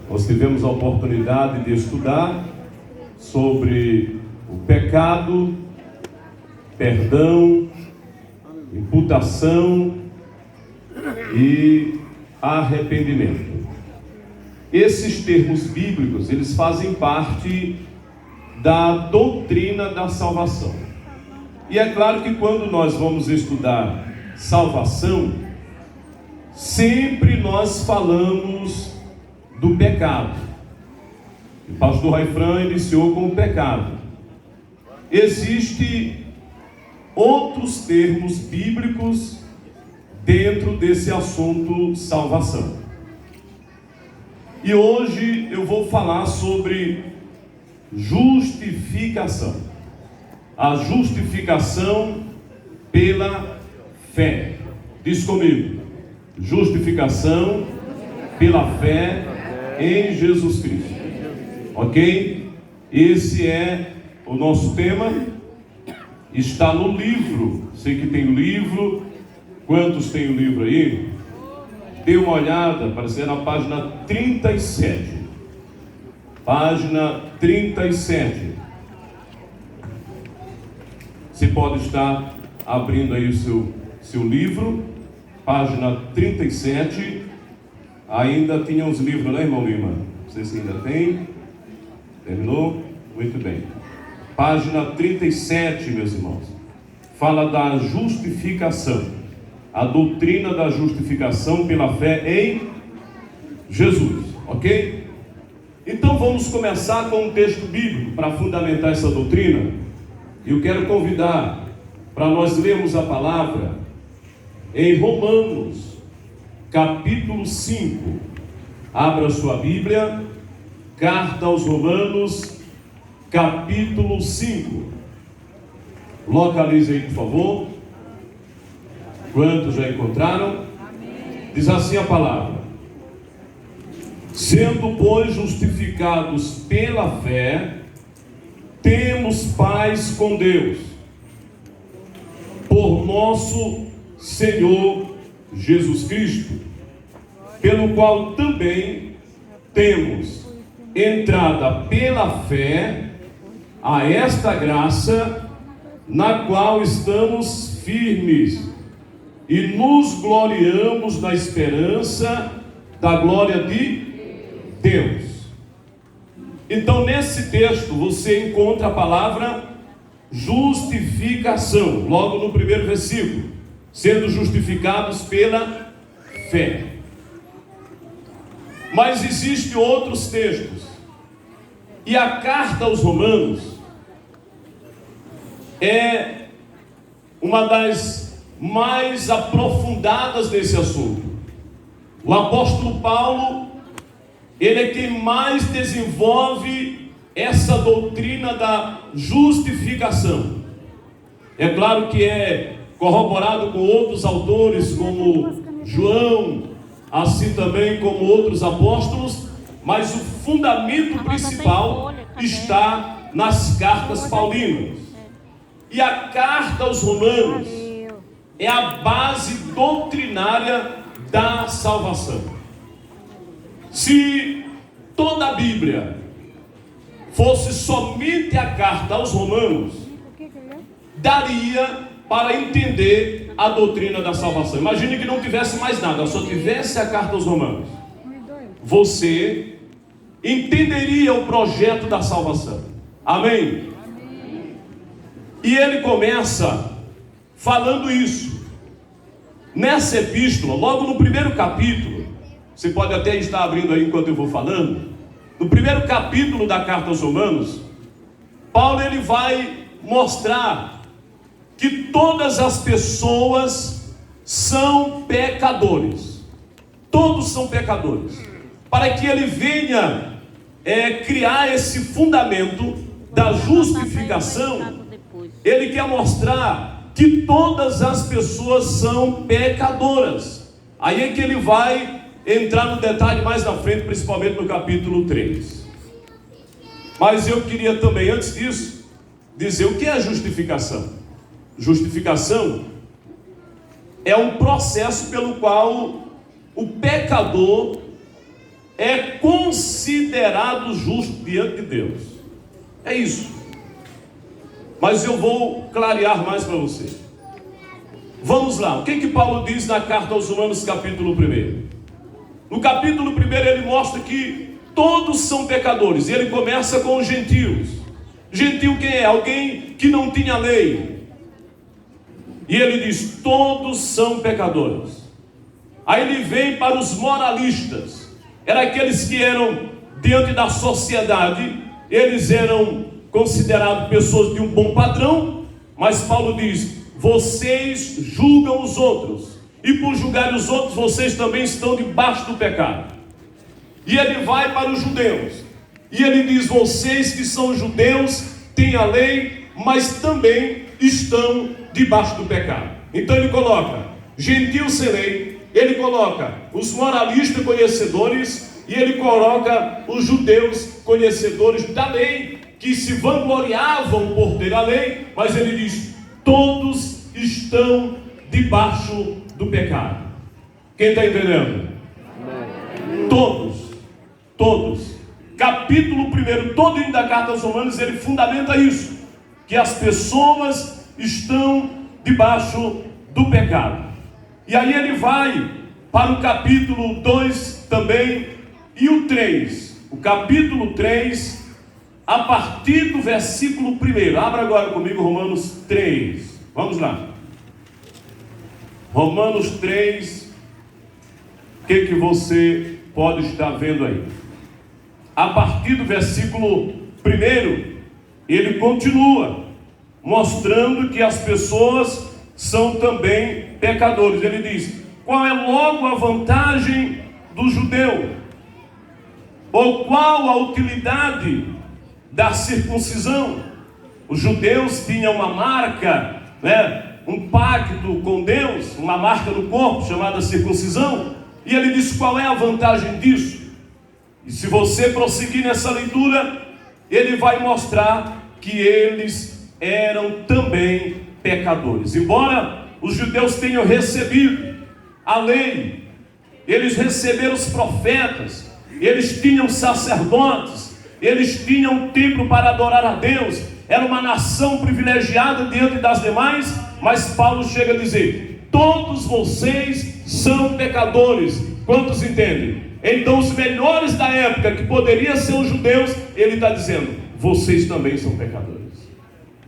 Nós tivemos a oportunidade de estudar sobre o pecado, perdão, imputação e arrependimento. Esses termos bíblicos, eles fazem parte da doutrina da salvação. E é claro que quando nós vamos estudar salvação, sempre nós falamos do pecado. O pastor Raifran iniciou com o pecado. Existem outros termos bíblicos dentro desse assunto salvação. E hoje eu vou falar sobre justificação. A justificação pela fé. Diz comigo: justificação pela fé em Jesus Cristo. Ok? Esse é o nosso tema. Está no livro. Sei que tem o livro. Quantos tem o livro aí? Dê uma olhada, aparecer na página 37. Página 37. Você pode estar abrindo aí o seu livro. Página 37. Ainda tinha uns livros, né, irmão Lima? Não sei se ainda tem. Terminou? Muito bem. Página 37, meus irmãos. Fala da justificação. A doutrina da justificação pela fé em Jesus. Ok? Então vamos começar com um texto bíblico para fundamentar essa doutrina. Eu quero convidar para nós lermos a palavra em Romanos, capítulo 5. Abra sua Bíblia, carta aos Romanos, capítulo 5. Localize aí, por favor. Quantos já encontraram? Amém. Diz assim a palavra: sendo, pois, justificados pela fé, temos paz com Deus, por nosso Senhor Jesus Cristo, pelo qual também temos entrada pela fé a esta graça, na qual estamos firmes e nos gloriamos na esperança da glória de Deus. Então, nesse texto você encontra a palavra justificação, logo no primeiro versículo, sendo justificados pela fé. Mas existem outros textos, e a carta aos Romanos é uma das mais aprofundadas nesse assunto. O apóstolo Paulo, ele é quem mais desenvolve essa doutrina da justificação. É claro que é corroborado com outros autores, como João, assim também como outros apóstolos, mas o fundamento principal está nas cartas paulinas. E a carta aos Romanos é a base doutrinária da salvação. Se toda a Bíblia fosse somente a carta aos Romanos, daria para entender a doutrina da salvação. Imagine que não tivesse mais nada, só tivesse a carta aos Romanos. Você entenderia o projeto da salvação. Amém? E ele começa falando isso. Nessa epístola, logo no primeiro capítulo, você pode até estar abrindo aí enquanto eu vou falando. No primeiro capítulo da carta aos Romanos, Paulo ele vai mostrar que todas as pessoas são pecadores. Todos são pecadores. Para que ele venha criar esse fundamento da justificação, ele quer mostrar que todas as pessoas são pecadoras. Aí é que ele vai entrar no detalhe mais na frente, principalmente no capítulo 3. Mas eu queria também, antes disso, dizer o que é a justificação. Justificação é um processo pelo qual o pecador é considerado justo diante de Deus. É isso. Mas eu vou clarear mais para você. Vamos lá, o que Paulo diz na carta aos Romanos, capítulo 1? No capítulo 1 ele mostra que todos são pecadores. E ele começa com os gentios. Gentio quem é? Alguém que não tinha lei. E ele diz, todos são pecadores. Aí ele vem para os moralistas. Eram aqueles que eram diante da sociedade, eles eram considerados pessoas de um bom padrão, mas Paulo diz, vocês julgam os outros, e por julgar os outros, vocês também estão debaixo do pecado. E ele vai para os judeus, e ele diz, vocês que são judeus, têm a lei, mas também estão debaixo do pecado. Então ele coloca, gentios sem lei, ele coloca os moralistas conhecedores, e ele coloca os judeus conhecedores da lei, que se vangloriavam por ter a lei, mas ele diz, todos estão debaixo do pecado. Quem está entendendo? Todos. Capítulo 1, todo da carta aos Romanos, ele fundamenta isso, que as pessoas estão debaixo do pecado. E aí ele vai para o capítulo 2 também, e o 3. O capítulo 3, a partir do versículo 1. Abra agora comigo Romanos 3. Vamos lá. Romanos 3. O que você pode estar vendo aí? A partir do versículo 1, ele continua mostrando que as pessoas são também pecadores. Ele diz, qual é logo a vantagem do judeu? Ou qual a utilidade da circuncisão? Os judeus tinham uma marca, um pacto com Deus, uma marca no corpo chamada circuncisão. E ele diz, qual é a vantagem disso? E se você prosseguir nessa leitura, ele vai mostrar que eles eram também pecadores. Embora os judeus tenham recebido a lei, eles receberam os profetas, eles tinham sacerdotes, eles tinham um templo para adorar a Deus, era uma nação privilegiada diante das demais, mas Paulo chega a dizer, todos vocês são pecadores. Quantos entendem? Então os melhores da época, que poderiam ser os judeus, ele está dizendo, vocês também são pecadores.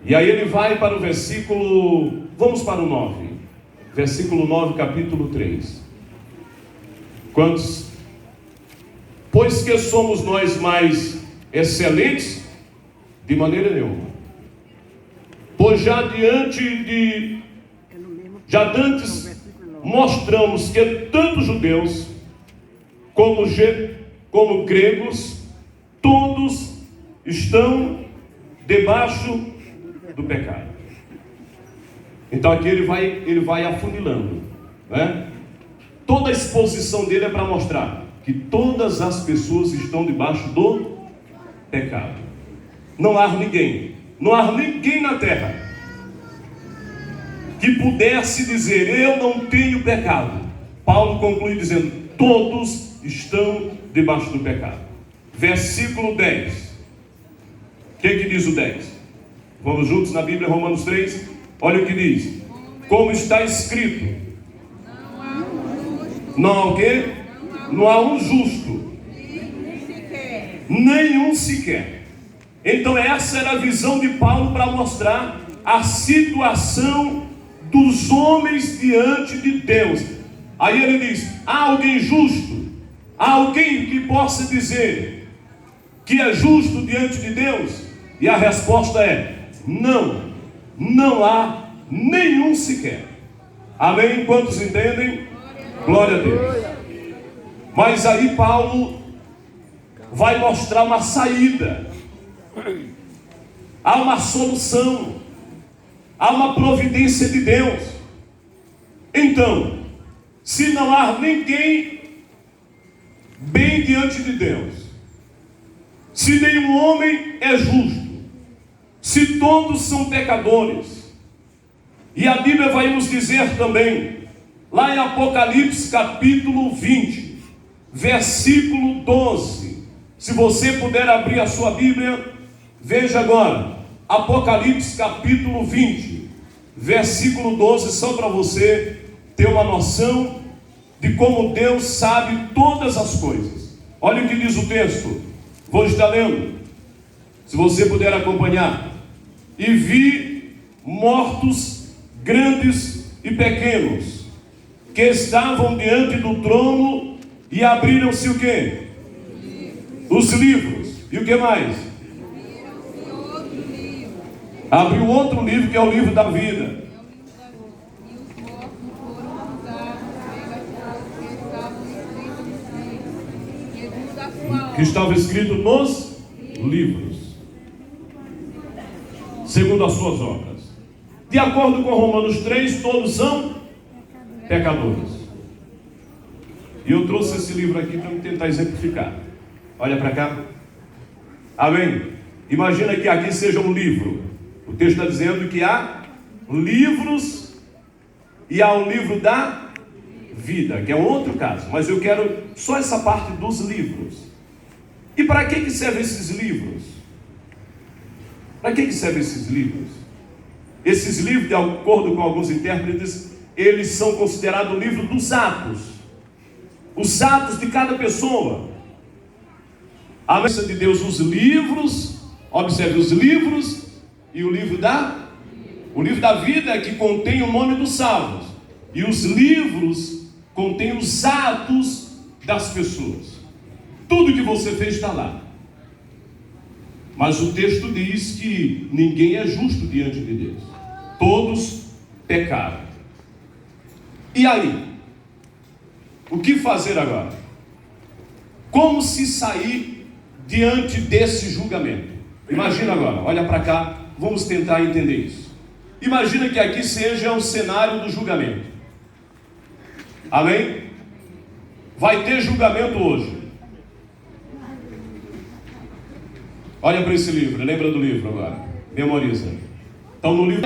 E aí ele vai para o versículo, vamos para o 9, versículo 9, capítulo 3. Quantos? Pois que somos nós mais excelentes? De maneira nenhuma. Pois já antes mostramos que tanto judeus como gregos, todos estão debaixo do pecado. Então aqui ele vai afunilando, Toda a exposição dele é para mostrar que todas as pessoas estão debaixo do pecado. Não há ninguém na terra que pudesse dizer, eu não tenho pecado. Paulo conclui dizendo, todos estão debaixo do pecado. Versículo 10. O que diz o 10? Vamos juntos na Bíblia, Romanos 3. Olha o que diz. Como está escrito, não há o quê? Não há um justo, nenhum sequer. Então essa era a visão de Paulo para mostrar a situação dos homens diante de Deus. Aí ele diz, há alguém justo? Há alguém que possa dizer que é justo diante de Deus? E a resposta é, não há nenhum sequer. Amém? Quantos entendem? Glória a Deus. Mas aí Paulo vai mostrar uma saída. Há uma solução. Há uma providência de Deus. Então, se não há ninguém bem diante de Deus, se nenhum homem é justo, se todos são pecadores, e a Bíblia vai nos dizer também, lá em Apocalipse capítulo 20, versículo 12. Se você puder abrir a sua Bíblia, veja agora, Apocalipse capítulo 20, versículo 12, só para você ter uma noção de como Deus sabe todas as coisas. Olha o que diz o texto, vou estar lendo, se você puder acompanhar. E vi mortos grandes e pequenos, que estavam diante do trono, e abriram-se o quê? Os livros. E o que mais? Abriu outro livro, que é o livro da vida. Que estava escrito nos livros, segundo as suas obras. De acordo com Romanos 3, todos são pecadores. E eu trouxe esse livro aqui para tentar exemplificar. Olha para cá. Amém? Imagina que aqui seja um livro. O texto está dizendo que há livros e há um livro da vida, que é um outro caso. Mas eu quero só essa parte dos livros. E para que servem esses livros? Para que servem esses livros? Esses livros, de acordo com alguns intérpretes, eles são considerados o livro dos atos. Os atos de cada pessoa. A mesa de Deus, os livros, observe os livros e o livro da vida é que contém o nome dos salvos. E os livros contêm os atos das pessoas. Tudo que você fez está lá. Mas o texto diz que ninguém é justo diante de Deus. Todos pecaram. E aí? O que fazer agora? Como se sair diante desse julgamento? Imagina agora, olha para cá, vamos tentar entender isso. Imagina que aqui seja o cenário do julgamento. Amém? Vai ter julgamento hoje. Olha para esse livro, lembra do livro agora, memoriza. Então no livro